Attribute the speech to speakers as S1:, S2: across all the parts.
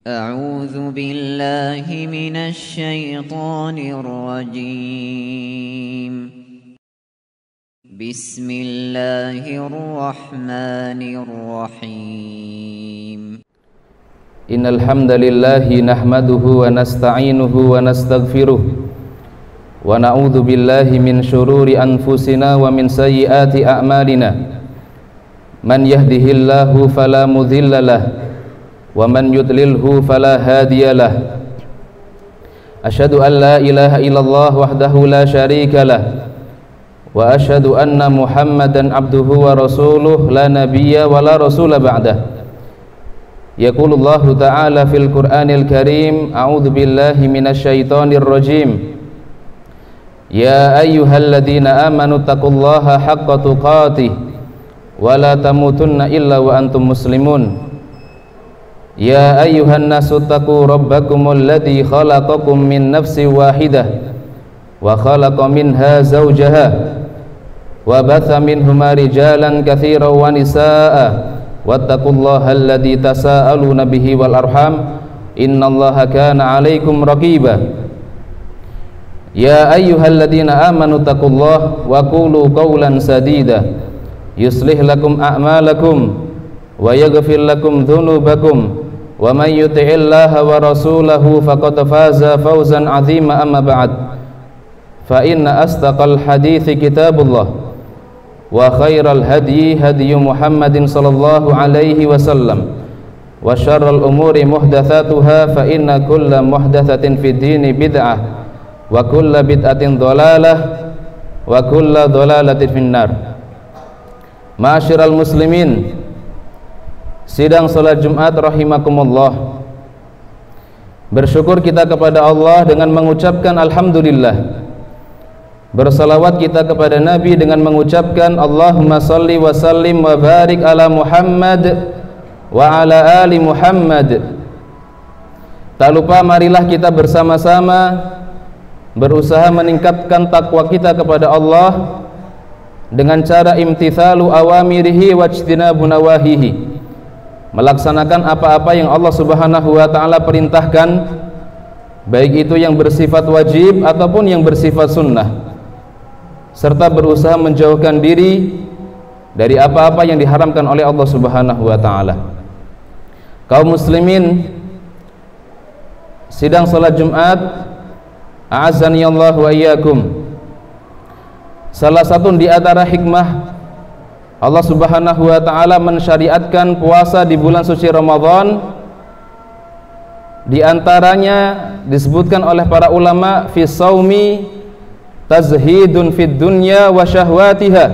S1: أعوذ بالله من الشيطان الرجيم. بسم الله الرحمن الرحيم.
S2: إن الحمد لله نحمده ونستعينه ونستغفره ونعوذ بالله من شرور أنفسنا ومن سيئات أعمالنا. من يهده الله فلا مضل له ومن يضلله فلا هادي له. أشهد أن لا إله إلا الله وحده لا شريك له وأشهد أن محمدا عبده ورسوله لا نبي ولا رسول بعده. يقول الله تعالى في القرآن الكريم: أعوذ بالله من الشيطان الرجيم. يا أيها الذين آمنوا اتقوا الله حق تقاته ولا تموتن إلا وأنتم مسلمون. يا أيها الناس اتقوا ربكم الذي خلقكم من نفس واحدة وخلق منها زوجها وبث منهما رجالا كثيرا ونساء واتقوا الله الذي تساءلون به والأرحام إن الله كان عليكم رقيبا. يا أيها الذين آمنوا اتقوا الله وقولوا قولا سديدا يصلح لكم أعمالكم ويغفر لكم ذنوبكم ومن يطع الله ورسوله فقد فاز فوزا عظيما. أما بعد فإن أصدق الحديث كتاب الله وخير الهدي هدي محمد صلى الله عليه وسلم وشر الأمور محدثاتها فإن كل محدثة في الدين بدعة وكل بدعة ضلالة وكل ضلالة في النار. Ma'asyiral muslimin, sidang salat Jumat rahimakumullah. Bersyukur kita kepada Allah dengan mengucapkan alhamdulillah. Bersalawat kita kepada Nabi dengan mengucapkan Allahumma salli wa sallim wa barik ala Muhammad wa ala ali Muhammad. Tak lupa marilah kita bersama-sama berusaha meningkatkan takwa kita kepada Allah dengan cara imtithalu awamirihi wajtinabu nawahihi, melaksanakan apa-apa yang Allah Subhanahu wa taala perintahkan, baik itu yang bersifat wajib ataupun yang bersifat sunnah, serta berusaha menjauhkan diri dari apa-apa yang diharamkan oleh Allah Subhanahu wa taala. Kaum muslimin, sidang salat Jumat a'azzani Allah wa iyyakum, salah satu di antara hikmah Allah Subhanahu wa taala mensyariatkan puasa di bulan suci Ramadan, di antaranya disebutkan oleh para ulama fi shaumi tazhidun fid dunya wa syahwatiha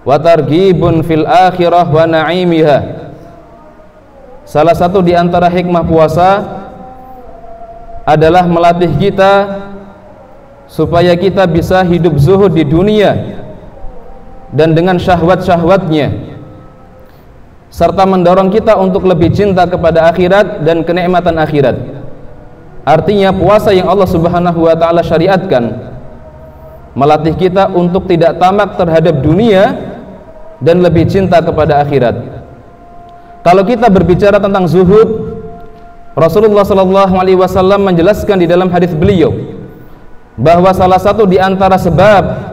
S2: wa targhibun fil akhirah wa na'imiha. Salah satu di antara hikmah puasa adalah melatih kita supaya kita bisa hidup zuhud di dunia dan dengan syahwat-syahwatnya, serta mendorong kita untuk lebih cinta kepada akhirat dan kenikmatan akhirat. Artinya puasa yang Allah Subhanahu wa taala syariatkan melatih kita untuk tidak tamak terhadap dunia dan lebih cinta kepada akhirat. Kalau kita berbicara tentang zuhud, Rasulullah sallallahu alaihi wasallam menjelaskan di dalam hadis beliau bahwa salah satu di antara sebab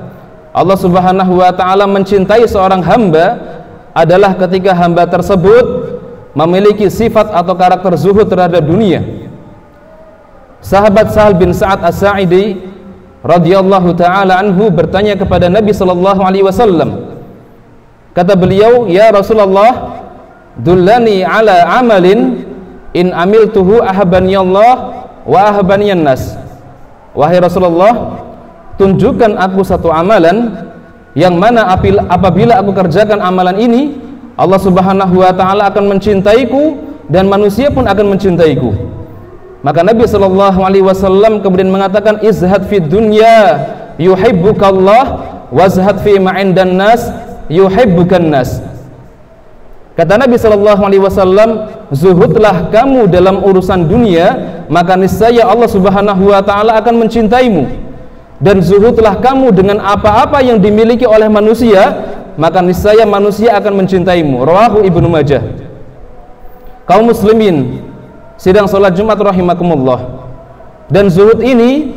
S2: Allah Subhanahu wa taala mencintai seorang hamba adalah ketika hamba tersebut memiliki sifat atau karakter zuhud terhadap dunia. Sahabat Sahal bin Sa'ad As-Sa'idi radhiyallahu taala anhu bertanya kepada Nabi sallallahu alaihi wasallam. Kata beliau, "Ya Rasulullah, dullani ala amalin in amiltuhu ahabani Allah wa ahabani an-nas." Wahai Rasulullah, tunjukkan aku satu amalan yang mana apabila aku kerjakan amalan ini, Allah Subhanahu wa taala akan mencintaiku dan manusia pun akan mencintaiku. Maka Nabi sallallahu alaihi wasallam kemudian mengatakan, izhad fid dunya yuhibbukallah wazhad fi ma 'indan nas yuhibbukan nas. Kata Nabi sallallahu alaihi wasallam, zuhudlah kamu dalam urusan dunia, maka niscaya Allah Subhanahu wa taala akan mencintaimu. Dan zuhudlah kamu dengan apa-apa yang dimiliki oleh manusia, maka niscaya manusia akan mencintaimu. Rawahu Ibnu Majah. Kaum muslimin, sidang sholat Jumat rahimakumullah. Dan zuhud ini,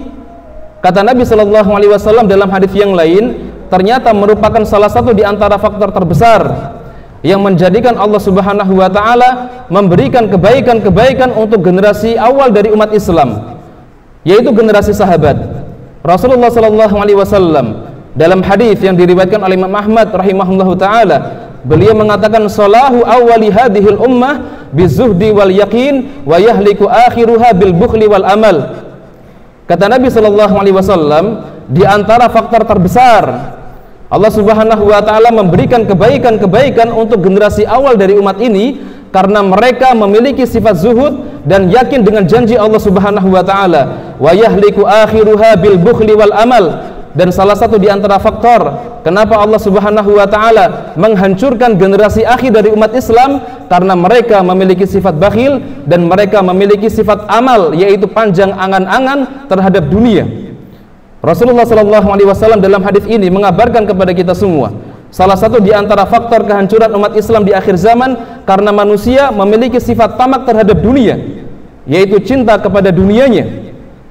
S2: kata Nabi Shallallahu Alaihi Wasallam dalam hadis yang lain, ternyata merupakan salah satu di antara faktor terbesar yang menjadikan Allah Subhanahu wa Ta'ala memberikan kebaikan-kebaikan untuk generasi awal dari umat Islam, yaitu generasi sahabat Rasulullah Shallallahu Alaihi Wasallam. Dalam hadis yang diriwayatkan oleh Imam Ahmad rahimahullahu taala, beliau mengatakan salahu awwali hadhil ummah bizuhdi wal yaqin wa yahliku akhiruha bil bukhli wal amal. Kata Nabi Shallallahu Alaihi Wasallam, di antara faktor terbesar Allah Subhanahu wa Ta'ala memberikan kebaikan-kebaikan untuk generasi awal dari umat ini karena mereka memiliki sifat zuhud dan yakin dengan janji Allah Subhanahu wa Ta'ala. Wa yahliku akhiruha bil bukhli wal amal. Dan salah satu di antara faktor kenapa Allah Subhanahu wa Ta'ala menghancurkan generasi akhir dari umat Islam, karena mereka memiliki sifat bakhil dan mereka memiliki sifat amal, yaitu panjang angan-angan terhadap dunia. Rasulullah SAW dalam hadis ini mengabarkan kepada kita semua, salah satu di antara faktor kehancuran umat Islam di akhir zaman karena manusia memiliki sifat tamak terhadap dunia, yaitu cinta kepada dunianya,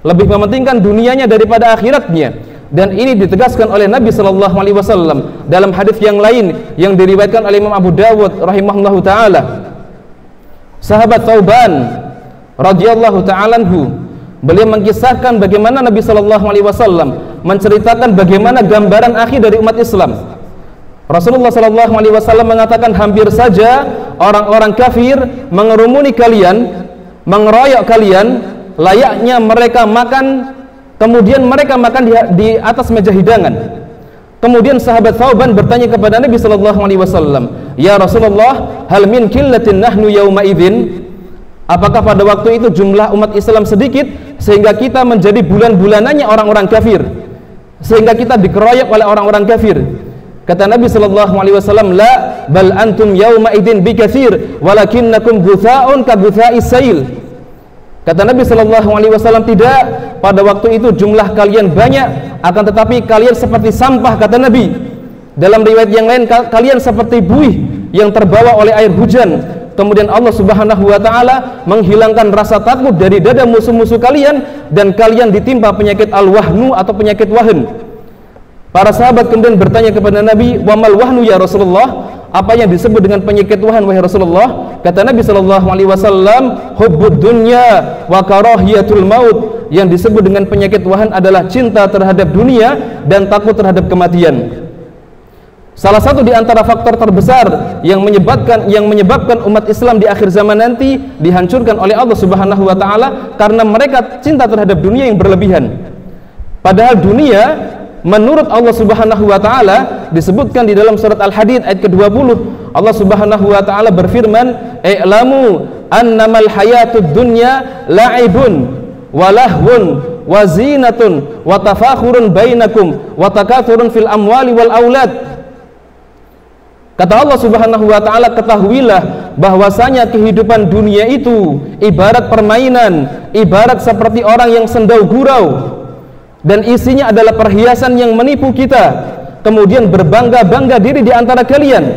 S2: lebih mementingkan dunianya daripada akhiratnya. Dan ini ditegaskan oleh Nabi Shallallahu Alaihi Wasallam dalam hadis yang lain yang diriwayatkan oleh Imam Abu Dawud rahimahullahu taala. Sahabat Thauban radhiyallahu taala anhu, beliau mengisahkan bagaimana Nabi Shallallahu Alaihi Wasallam menceritakan bagaimana gambaran akhir dari umat Islam. Rasulullah Shallallahu Alaihi Wasallam mengatakan, hampir saja orang-orang kafir mengerumuni kalian, mengeroyok kalian, layaknya mereka makan, kemudian mereka makan di atas meja hidangan. Kemudian sahabat Thauban bertanya kepada Nabi Shallallahu Alaihi Wasallam, ya Rasulullah, hal min killatin nahnu yauma idzin? Apakah pada waktu itu jumlah umat Islam sedikit sehingga kita menjadi bulan-bulanannya orang-orang kafir, sehingga kita dikeroyok oleh orang-orang kafir? Kata Nabi Shallallahu Alaihi Wasallam, la bal antum yauma idzin bikatsir walakinnakum guthaun ka gutha'is sail. Kata Nabi Shallallahu Alaihi Wasallam, tidak, pada waktu itu jumlah kalian banyak, akan tetapi kalian seperti sampah, kata Nabi. Dalam riwayat yang lain, kalian seperti buih yang terbawa oleh air hujan. Kemudian Allah Subhanahu wa Ta'ala menghilangkan rasa takut dari dada musuh-musuh kalian, dan kalian ditimpa penyakit al-wahnu atau penyakit wahan. Para sahabat kemudian bertanya kepada Nabi, wamal wahnu ya Rasulullah? Apa yang disebut dengan penyakit wahan wahai Rasulullah? Kata Nabi Shallallahu Alaihi Wasallam, hubbud dunya wa karahiyatul maut. Yang disebut dengan penyakit wahan adalah cinta terhadap dunia dan takut terhadap kematian. Salah satu di antara faktor terbesar yang menyebabkan umat Islam di akhir zaman nanti dihancurkan oleh Allah Subhanahu wa Ta'ala karena mereka cinta terhadap dunia yang berlebihan. Padahal dunia menurut Allah Subhanahu wa Ta'ala disebutkan di dalam surat Al-Hadid ayat ke-20, Allah Subhanahu wa Ta'ala berfirman, i'lamu annamal hayatud dunya la'ibun wa lahwun wa zinatun wa tafakhurun bainakum wa takathurun fil amwali wal aulad. Kata Allah Subhanahu wa Ta'ala, ketahuilah bahwasanya kehidupan dunia itu ibarat permainan, ibarat seperti orang yang sendau gurau, dan isinya adalah perhiasan yang menipu kita, kemudian berbangga-bangga diri di antara kalian.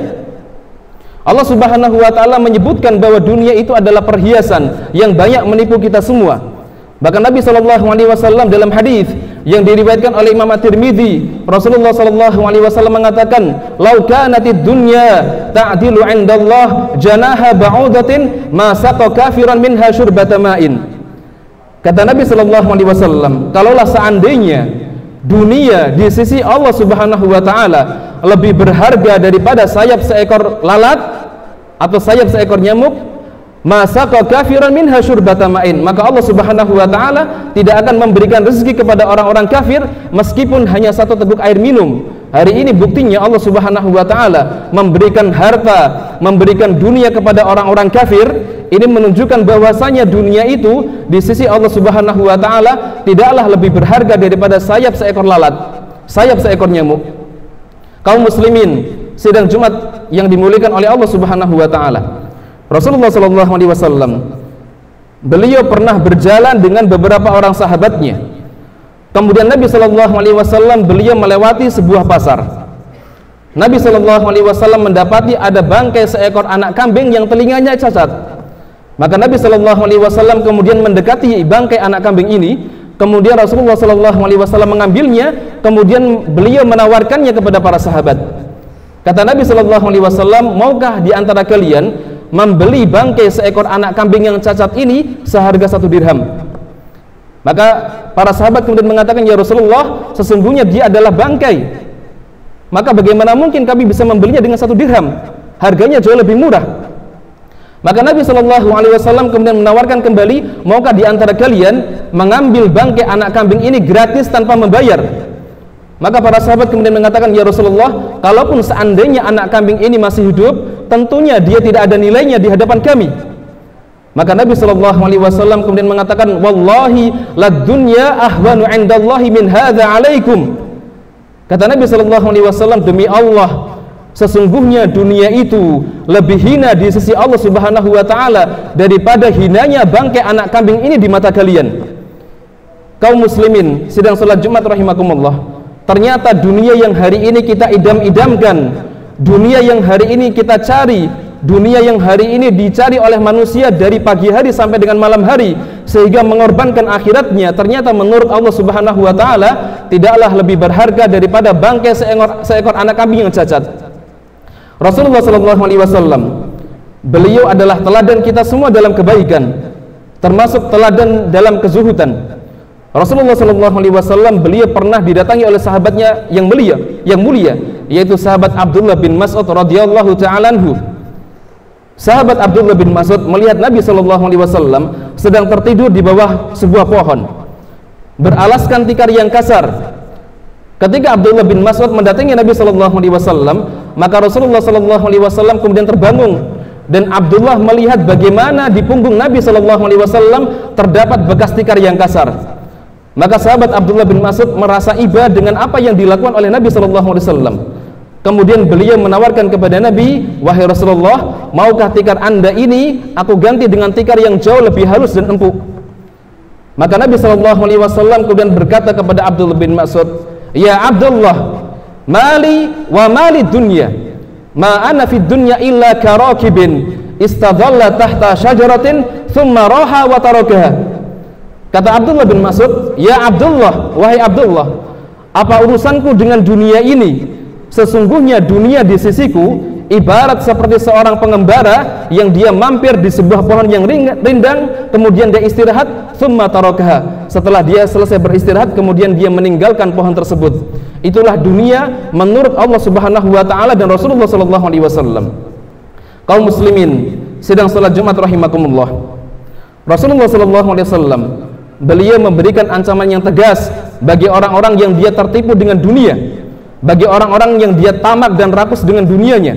S2: Allah Subhanahu wa Ta'ala menyebutkan bahwa dunia itu adalah perhiasan yang banyak menipu kita semua. Bahkan Nabi Shallallahu Alaihi Wasallam dalam hadis yang diriwayatkan oleh Imam At-Tirmidzi, Rasulullah Shallallahu Alaihi Wasallam mengatakan, lau kanatid dunya ta'dilu 'indallah janaha ba'udatin ma saqa kafiran minha syurbata ma'in. Kata Nabi Shallallahu Alaihi Wasallam, kalaulah seandainya dunia di sisi Allah Subhanahu wa Ta'ala lebih berharga daripada sayap seekor lalat atau sayap seekor nyamuk, masaka kafiran minha syurbata ma'in, maka Allah Subhanahu wa Ta'ala tidak akan memberikan rezeki kepada orang-orang kafir meskipun hanya satu teguk air minum. Hari ini buktinya Allah Subhanahu wa Ta'ala memberikan harta, memberikan dunia kepada orang-orang kafir. Ini menunjukkan bahwasanya dunia itu di sisi Allah Subhanahu wa Ta'ala tidaklah lebih berharga daripada sayap seekor lalat, sayap seekor nyamuk. Kaum muslimin, sidang Jumat yang dimuliakan oleh Allah Subhanahu wa Ta'ala, Rasulullah Shallallahu Alaihi Wasallam, beliau pernah berjalan dengan beberapa orang sahabatnya. Kemudian Nabi Shallallahu Alaihi Wasallam beliau melewati sebuah pasar. Nabi Shallallahu Alaihi Wasallam mendapati ada bangkai seekor anak kambing yang telinganya cacat. Maka Nabi Shallallahu Alaihi Wasallam kemudian mendekati bangkai anak kambing ini. Kemudian Rasulullah Shallallahu Alaihi Wasallam mengambilnya. Kemudian beliau menawarkannya kepada para sahabat. Kata Nabi Shallallahu Alaihi Wasallam, maukah di antara kalian membeli bangkai seekor anak kambing yang cacat ini seharga 1 dirham? Maka para sahabat kemudian mengatakan, ya Rasulullah, sesungguhnya dia adalah bangkai. Maka bagaimana mungkin kami bisa membelinya dengan 1 dirham? Harganya jauh lebih murah. Maka Nabi Shallallahu Alaihi Wasallam kemudian menawarkan kembali, maukah di antara kalian mengambil bangkai anak kambing ini gratis tanpa membayar? Maka para sahabat kemudian mengatakan, ya Rasulullah, kalaupun seandainya anak kambing ini masih hidup, tentunya dia tidak ada nilainya di hadapan kami. Maka Nabi Shallallahu Alaihi Wasallam kemudian mengatakan, wallahi lad dunya ahwanu indallahi min hadza alaikum. Kata Nabi Shallallahu Alaihi Wasallam, demi Allah, sesungguhnya dunia itu lebih hina di sisi Allah Subhanahu wa taala daripada hinanya bangkai anak kambing ini di mata kalian. Kaum muslimin sedang salat Jumat rahimakumullah. Ternyata dunia yang hari ini kita idam-idamkan, dunia yang hari ini kita cari, dunia yang hari ini dicari oleh manusia dari pagi hari sampai dengan malam hari, sehingga mengorbankan akhiratnya, ternyata menurut Allah Subhanahu wa taala tidaklah lebih berharga daripada bangkai seekor anak kambing yang cacat. Rasulullah sallallahu alaihi wasallam, beliau adalah teladan kita semua dalam kebaikan, termasuk teladan dalam kezuhudan. Rasulullah sallallahu alaihi wasallam, beliau pernah didatangi oleh sahabatnya yang mulia, yaitu sahabat Abdullah bin Mas'ud radhiyallahu ta'ala anhu. Sahabat Abdullah bin Mas'ud melihat Nabi sallallahu alaihi wasallam sedang tertidur di bawah sebuah pohon beralaskan tikar yang kasar. Ketika Abdullah bin Mas'ud mendatangi Nabi sallallahu alaihi wasallam, maka Rasulullah sallallahu alaihi wasallam kemudian terbangun, dan Abdullah melihat bagaimana di punggung Nabi sallallahu alaihi wasallam terdapat bekas tikar yang kasar. Maka sahabat Abdullah bin Mas'ud merasa iba dengan apa yang dilakukan oleh Nabi sallallahu alaihi wasallam. Kemudian beliau menawarkan kepada Nabi, wahai Rasulullah, maukah tikar Anda ini aku ganti dengan tikar yang jauh lebih halus dan empuk? Maka Nabi sallallahu alaihi wasallam kemudian berkata kepada Abdullah bin Mas'ud, ya Abdullah, mali wa mali dunya, ma ana fid dunya illa karakibin istadalla tahta syajaratin thumma raha wa tarakaha. Kata Abdullah bin Mas'ud, ya Abdullah, wahai Abdullah, apa urusanku dengan dunia ini? Sesungguhnya dunia di sisiku ibarat seperti seorang pengembara yang dia mampir di sebuah pohon yang rindang, kemudian dia istirahat, thumma tarakaha. Setelah dia selesai beristirahat, kemudian dia meninggalkan pohon tersebut. Itulah dunia menurut Allah Subhanahu wa taala dan Rasulullah sallallahu alaihi wasallam. Kaum muslimin sedang salat Jumat rahimakumullah. Rasulullah sallallahu alaihi wasallam, beliau memberikan ancaman yang tegas bagi orang-orang yang dia tertipu dengan dunia, bagi orang-orang yang dia tamak dan rakus dengan dunianya.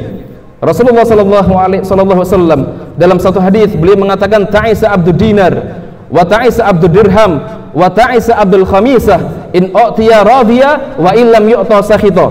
S2: Rasulullah sallallahu alaihi wasallam dalam satu hadis beliau mengatakan, ta'isa abdud dinar wa ta'isa abdud dirham wa ta'isa abdul khamisah in u'tiya radiya wa illam yu'ta sakhita.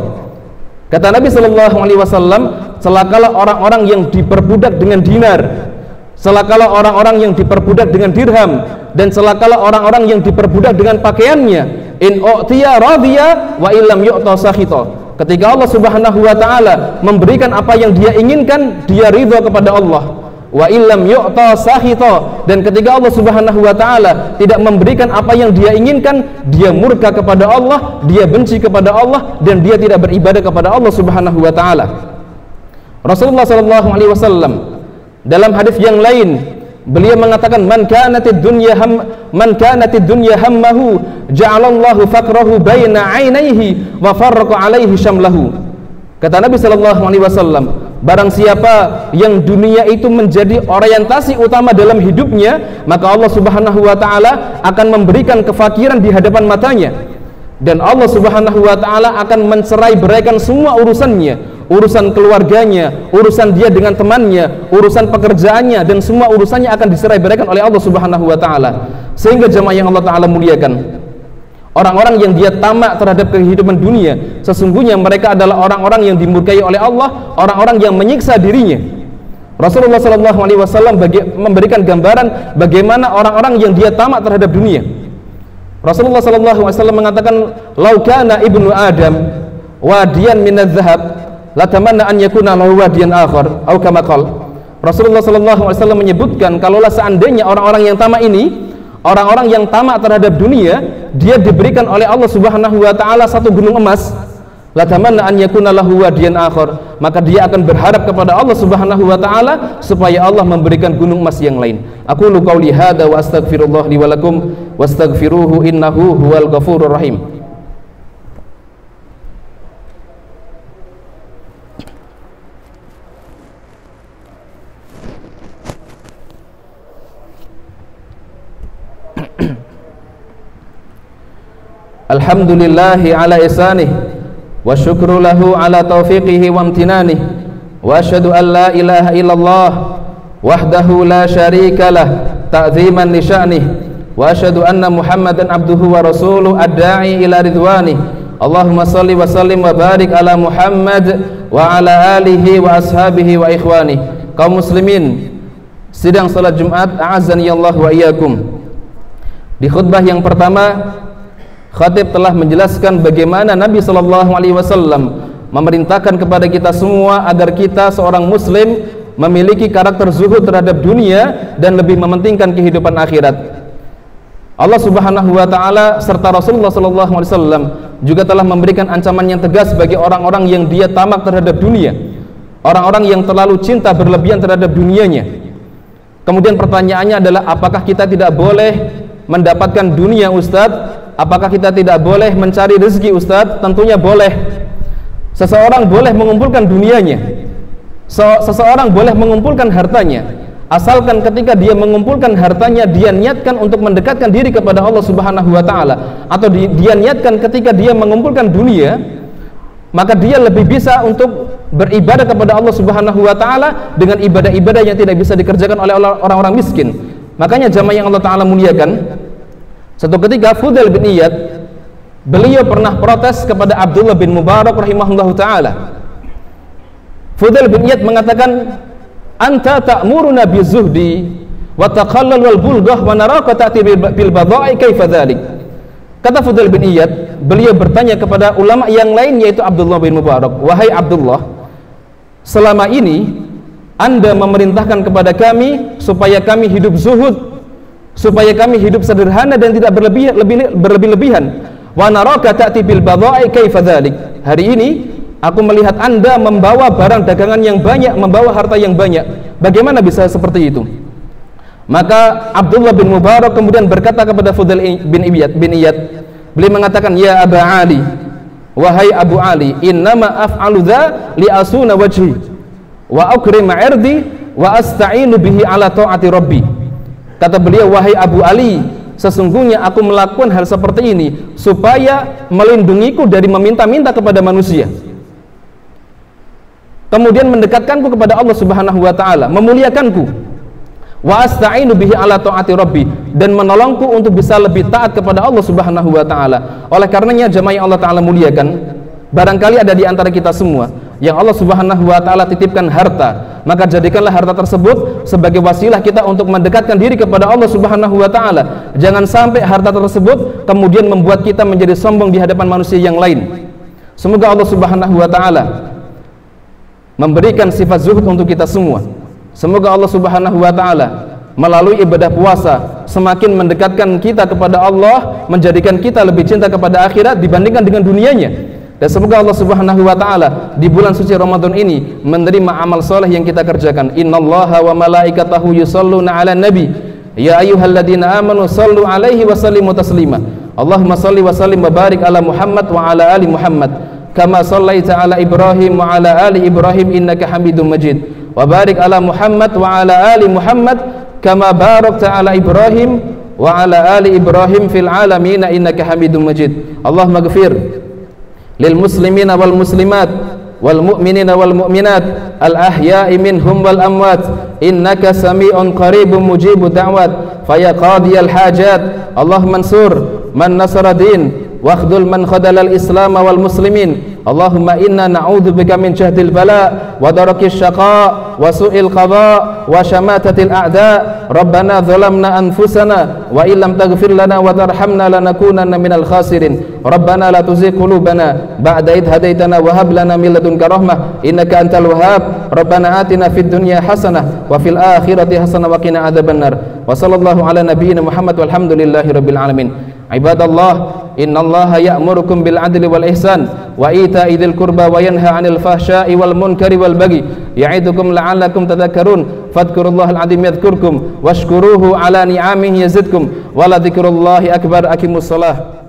S2: Kata Nabi sallallahu alaihi wasallam, celakalah orang-orang yang diperbudak dengan dinar, celakalah orang-orang yang diperbudak dengan dirham, dan celakalah orang-orang yang diperbudak dengan pakaiannya. In u'tiya radiya wa illam yu'ta sakhita. Ketika Allah Subhanahu wa taala memberikan apa yang dia inginkan, dia ridha kepada Allah. Wa illam yu'ta sakhita, dan ketika Allah Subhanahu wa taala tidak memberikan apa yang dia inginkan, dia murka kepada Allah, dia benci kepada Allah, dan dia tidak beribadah kepada Allah Subhanahu wa taala. Rasulullah sallallahu alaihi wasallam dalam hadis yang lain beliau mengatakan, man kanatid dunya hammahu ja'alallahu faqrahu baina 'ainaihi wa farraqa 'alaihi syamlahu. Kata Nabi sallallahu alaihi wasallam, barang siapa yang dunia itu menjadi orientasi utama dalam hidupnya, maka Allah Subhanahu wa taala akan memberikan kefakiran di hadapan matanya, dan Allah Subhanahu wa taala akan mencerai-beraikan semua urusannya, urusan keluarganya, urusan dia dengan temannya, urusan pekerjaannya, dan semua urusannya akan dicerai-beraikan oleh Allah Subhanahu wa taala. Sehingga jemaah yang Allah taala muliakan, orang-orang yang dia tamak terhadap kehidupan dunia, sesungguhnya mereka adalah orang-orang yang dimurkai oleh Allah, orang-orang yang menyiksa dirinya. Rasulullah sallallahu alaihi wasallam memberikan gambaran bagaimana orang-orang yang dia tamak terhadap dunia. Rasulullah sallallahu alaihi wasallam mengatakan, "Lau kana ibnu Adam wadiyan min adz-dzahab, la tamanna an yakuna lahu wadiyan akhar," atau kama qala. Rasulullah SAW menyebutkan, kalaulah seandainya orang-orang yang tamak ini, orang-orang yang tamak terhadap dunia, dia diberikan oleh Allah Subhanahu wa taala satu gunung emas, la tamanna an yakuna lahu wadiyan akhar, maka dia akan berharap kepada Allah Subhanahu wa taala supaya Allah memberikan gunung emas yang lain. Aqulu qauli hadza wa astaghfirullah li wa lakum wastaghfiruhu innahu huwal ghafurur rahim. Alhamdulillahi ala ihsanih wa syukru lahu ala taufiqihi wa amtinanih wa asyhadu an la ilaha illallah wahdahu la syarika lah ta'ziman li sya'nih wa asyhadu anna Muhammadan abduhu wa rasuluh ad-da'i ila ridwanih. Allahumma salli wa sallim wa barik ala Muhammad wa ala alihi wa ashabihi wa ikhwanih. Kaum muslimin sidang salat Jumat, a'azzani Allah wa iyyakum. Di khutbah yang pertama, khatib telah menjelaskan bagaimana Nabi SAW memerintahkan kepada kita semua agar kita seorang muslim memiliki karakter zuhud terhadap dunia dan lebih mementingkan kehidupan akhirat. Allah Subhanahu wa taala serta Rasulullah SAW juga telah memberikan ancaman yang tegas bagi orang-orang yang dia tamak terhadap dunia, orang-orang yang terlalu cinta berlebihan terhadap dunianya. Kemudian pertanyaannya adalah, apakah kita tidak boleh mendapatkan dunia, Ustadz? Apakah kita tidak boleh mencari rezeki, Ustadz? Tentunya boleh. Seseorang boleh mengumpulkan dunianya, seseorang boleh mengumpulkan hartanya, asalkan ketika dia mengumpulkan hartanya dia niatkan untuk mendekatkan diri kepada Allah Subhanahu wa taala, atau dia niatkan ketika dia mengumpulkan dunia, maka dia lebih bisa untuk beribadah kepada Allah Subhanahu wa taala dengan ibadah-ibadah yang tidak bisa dikerjakan oleh orang-orang miskin. Makanya jamaah yang Allah taala muliakan, satu ketika Fudail bin Iyad, beliau pernah protes kepada Abdullah bin Mubarak rahimahullahu taala. Fudail bin Iyad mengatakan, anta ta'muruna bizuhdi wa taqallal wal bulghah wa naraka ta'ti bil badha'i kaifa dzalik. Kata Fudail bin Iyad, beliau bertanya kepada ulama yang lain yaitu Abdullah bin Mubarak, wahai Abdullah, selama ini Anda memerintahkan kepada kami supaya kami hidup zuhud, supaya kami hidup sederhana dan tidak berlebih-lebihan. Wa naraka ta'ti bil badha'i kaifa dzalik. Hari ini aku melihat Anda membawa barang dagangan yang banyak, membawa harta yang banyak. Bagaimana bisa seperti itu? Maka Abdullah bin Mubarak kemudian berkata kepada Fudail bin Iyad, beliau mengatakan, ya Aba Ali, wahai Abu Ali, innama af'alu dza li asuna wajhi wa ukrima 'irdi wa asta'inu bihi ala ta'ati rabbi. Kata beliau, wahai Abu Ali, sesungguhnya aku melakukan hal seperti ini supaya melindungiku dari meminta-minta kepada manusia, kemudian mendekatkanku kepada Allah Subhanahu wa taala, memuliakanku, wa asta'inu bihi ala ta'ati rabbi, dan menolongku untuk bisa lebih taat kepada Allah Subhanahu wa taala. Oleh karenanya jamaah yang Allah taala muliakan, barangkali ada di antara kita semua yang Allah Subhanahu wa taala titipkan harta, maka jadikanlah harta tersebut sebagai wasilah kita untuk mendekatkan diri kepada Allah Subhanahu wa taala. Jangan sampai harta tersebut kemudian membuat kita menjadi sombong di hadapan manusia yang lain. Semoga Allah Subhanahu wa taala memberikan sifat zuhud untuk kita semua. Semoga Allah Subhanahu wa taala melalui ibadah puasa semakin mendekatkan kita kepada Allah, menjadikan kita lebih cinta kepada akhirat dibandingkan dengan dunianya. Dan semoga Allah Subhanahu wa taala di bulan suci Ramadan ini menerima amal soleh yang kita kerjakan. Innallaha wa malaikatahu yusholluna 'alan nabi ya ayyuhalladzina amanu shallu 'alaihi wa sallimu taslima. Allahumma shalli wa sallim wa barik ala Muhammad wa ala ali Muhammad kama shallaita ala Ibrahim wa ala ali Ibrahim innaka Hamidum Majid. Wa barik ala Muhammad wa ala ali Muhammad kama barakta ala Ibrahim wa ala ali Ibrahim fil alamin innaka Hamidum Majid. Allahumma ighfir lil muslimina wal muslimat wal mu'minina wal mu'minat al ahya'i minhum wal amwat innaka sami'un qaribun mujibud da'wat faya qadiyal hajat. Allahumma ansur man nasara din wakhdul man khadalal islam wal muslimin Allahumma inna na'udzubika min jahdil bala wa darakis syaqa wa su'il qada wa syamatatil a'da. Rabbana zalamna anfusana wa illam taghfir lana wa tarhamna lanakunanna minal khasirin. Rabbana la tuzigh qulubana ba'da idh hadaitana wa hab lana min ladunka rahmah innaka antal wahhab. Rabbana atina fid dunya hasanah wa fil akhirati hasanah wa qina adzabannar. Wa sallallahu ala nabiyyina Muhammad walhamdulillahi rabbil alamin. Ibadallah, innallaha ya'murukum bil adli wal ihsan wa ita'i dzil qurba wa yanha 'anil fahsya'i wal munkari wal baghi ya'idukum la'allakum tadhakkarun. Fadhkurullahal 'azim yadhkurkum washkuruhu 'ala ni'amihi yazidkum wa la dzikrullahi akbar. Aqimussalah.